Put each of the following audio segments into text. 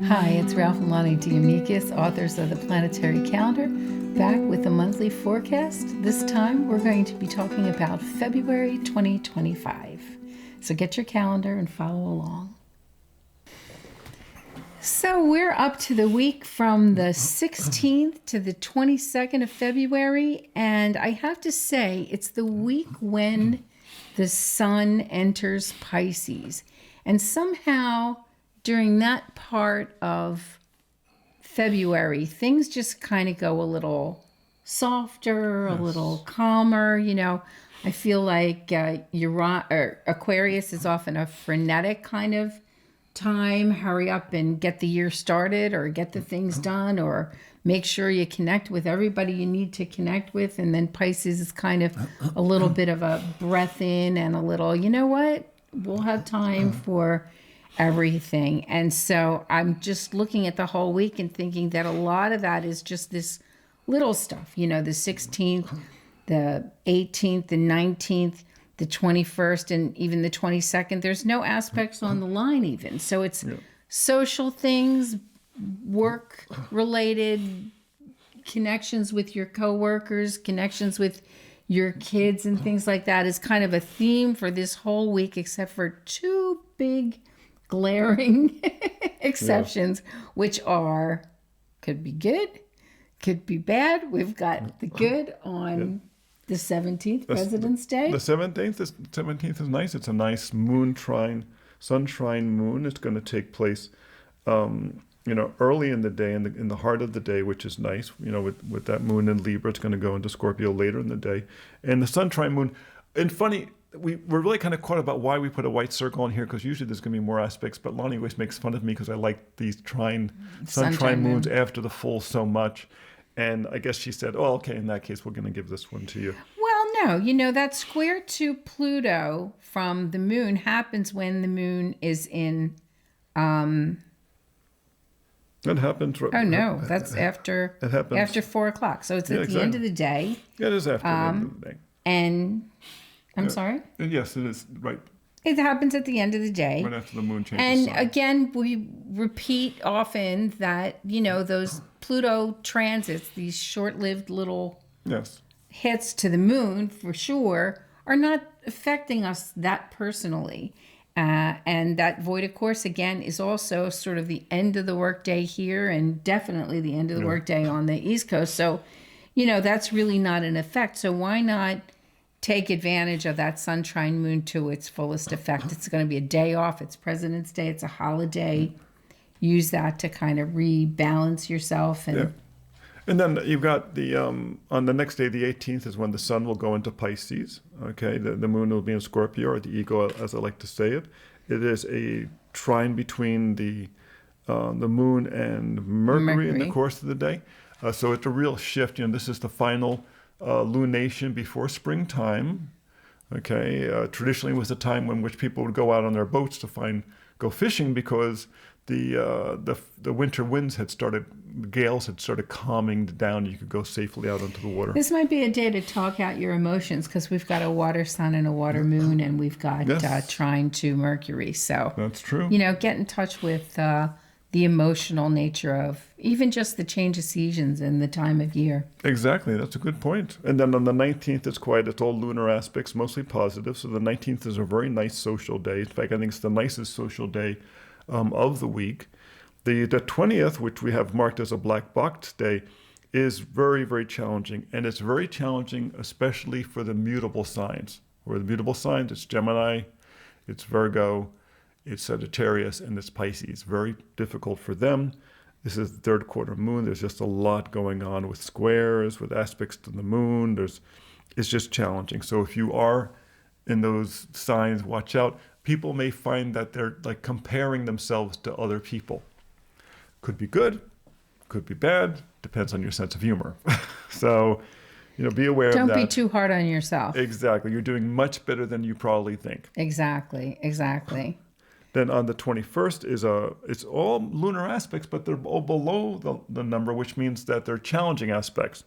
Hi, it's Ralph and Lonnie D'Amicis, authors of the Planetary Calendar, back with a monthly forecast. This time we're going to be talking about February 2025. So get your calendar and follow along. So we're up to the week from the 16th to the 22nd of February, and I have to say it's the week when the sun enters Pisces. And somehow during that part of February, things just kind of go a little softer, a little calmer. I feel like Aquarius is often a frenetic kind of time. Hurry up and get the year started, or get the things done, or make sure you connect with everybody you need to connect with. And then Pisces is kind of a little bit of a breath in and a little, you know what? We'll have time for everything. And so I'm just looking at the whole week and thinking that a lot of that is just this little stuff, the 16th, the 18th, the 19th, the 21st, and even the 22nd. There's no aspects on the line even. So it's social things, work related, connections with your coworkers, connections with your kids and things like that is kind of a theme for this whole week, except for two big glaring exceptions, which could be good, could be bad. We've got the good on the 17th, President's Day. The 17th is nice. It's a nice moon trine, sun trine moon. It's going to take place early in the day, in the heart of the day, which is nice. With that moon in Libra, it's going to go into Scorpio later in the day. And the sun trine moon, and funny, we're really kind of caught about why we put a white circle on here, because usually there's going to be more aspects, but Lonnie always makes fun of me because I like these sun trine moons after the full so much. And I guess she said, oh, okay, in that case, we're going to give this one to you. Well, no, that square to Pluto from the moon happens when the moon is in... That happens. Oh, no, that's after 4 o'clock. So it's at the end of the day. Yeah, it is after the end of the day. And... I'm sorry? Yes, it is, right. It happens at the end of the day. Right after the moon changes. And again, we repeat often that, those Pluto transits, these short-lived little hits to the moon, for sure, are not affecting us that personally. And that void of course, again, is also sort of the end of the workday here, and definitely the end of the workday on the East Coast. So, that's really not an effect. So why not take advantage of that sun trine moon to its fullest effect? It's going to be a day off. It's President's Day. It's a holiday. Use that to kind of rebalance yourself. And then you've got the on the next day, the 18th, is when the sun will go into Pisces. Okay, the moon will be in Scorpio, or the ego, as I like to say it. It is a trine between the moon and Mercury in the course of the day. So it's a real shift. This is the final lunation before springtime. Okay, traditionally was a time in which people would go out on their boats to go fishing, because the winter winds had started, the gales had started calming down. You could go safely out onto the water. This might be a day to talk out your emotions, because we've got a water sun and a water moon, and we've got trine to Mercury. So that's true. Get in touch with the emotional nature of even just the change of seasons and the time of year. Exactly, that's a good point. And then on the 19th, it's all lunar aspects, mostly positive. So the 19th is a very nice social day. In fact, I think it's the nicest social day of the week. The 20th, which we have marked as a black box day, is very, very challenging. And it's very challenging, especially for the mutable signs. Where the mutable signs, it's Gemini, it's Virgo, it's Sagittarius, and it's Pisces. Very difficult for them. This is the third quarter moon. There's just a lot going on with squares, with aspects to the moon. It's just challenging. So if you are in those signs, watch out. People may find that they're like comparing themselves to other people. Could be good, could be bad, depends on your sense of humor. So, be aware of that. Don't be too hard on yourself. Exactly. You're doing much better than you probably think. Exactly. Then on the 21st it's all lunar aspects, but they're all below the number, which means that they're challenging aspects.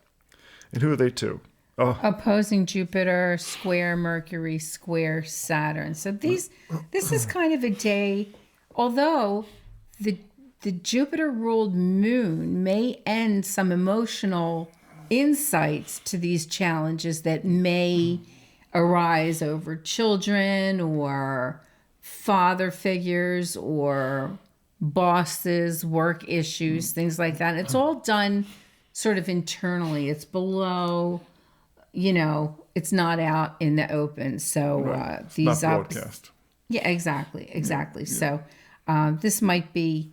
And who are they to? Opposing Jupiter, square Mercury, square Saturn. So this is kind of a day, although the the Jupiter ruled moon may end some emotional insights to these challenges that may arise over children or father figures or bosses, work issues, things like that. It's all done sort of internally. It's below, it's not out in the open. So Right. these not broadcast. Yeah, exactly. So this might be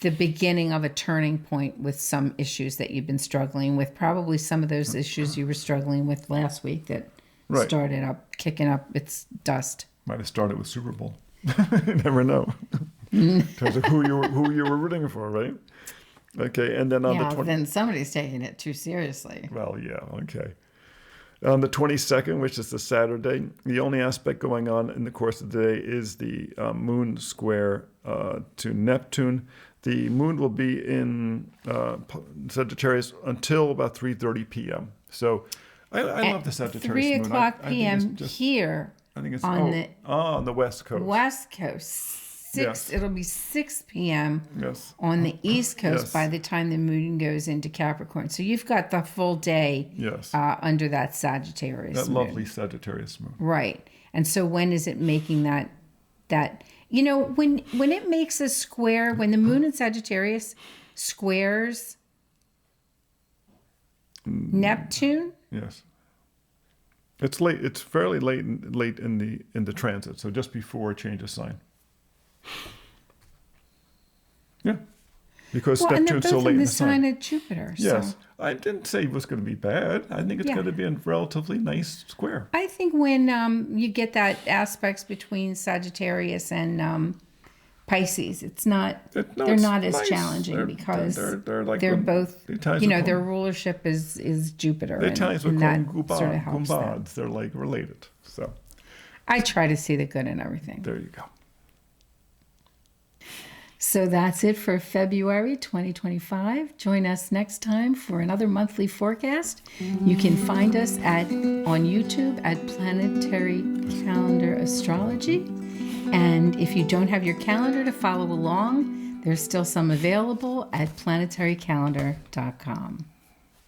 the beginning of a turning point with some issues that you've been struggling with. Probably some of those issues you were struggling with last week that Right. started up, kicking up its dust. Might have started with Super Bowl. You never know. In terms of who you were rooting for, right? Okay, and then on the 20th. Then somebody's taking it too seriously. Well, yeah, okay. On the 22nd, which is the Saturday, the only aspect going on in the course of the day is the moon square to Neptune. The moon will be in Sagittarius until about 3:30 p.m. So I love the Sagittarius 3 moon. o'clock I think p.m. it's just, here I think it's on the West Coast. West Coast. Yes. It'll be 6 p.m. Yes. on the East Coast Yes. by the time the moon goes into Capricorn. So you've got the full day Yes. under that Sagittarius That moon. lovely Sagittarius moon. Right. And so when is it making that when it makes a square, when the moon in Sagittarius squares Neptune, Yes. It's late. It's fairly late in the transit. So just before change of sign. Yeah. Because and they're Neptune's both so late in in the the sign sign. of Jupiter. Yes. So I didn't say it was going to be bad. I think it's Yeah. going to be a relatively nice square. I think when you get that aspects between Sagittarius and Pisces, they're not as nice. challenging because they're like they're both, the Italians would their call- rulership is Jupiter. The Italians would and call that them sort of helps them. gumbads. They're like related. So I try to see the good in everything. there you go. So that's it for February 2025. Join us next time for another monthly forecast. You can find us on YouTube at Planetary Calendar Astrology. And if you don't have your calendar to follow along, there's still some available at planetarycalendar.com.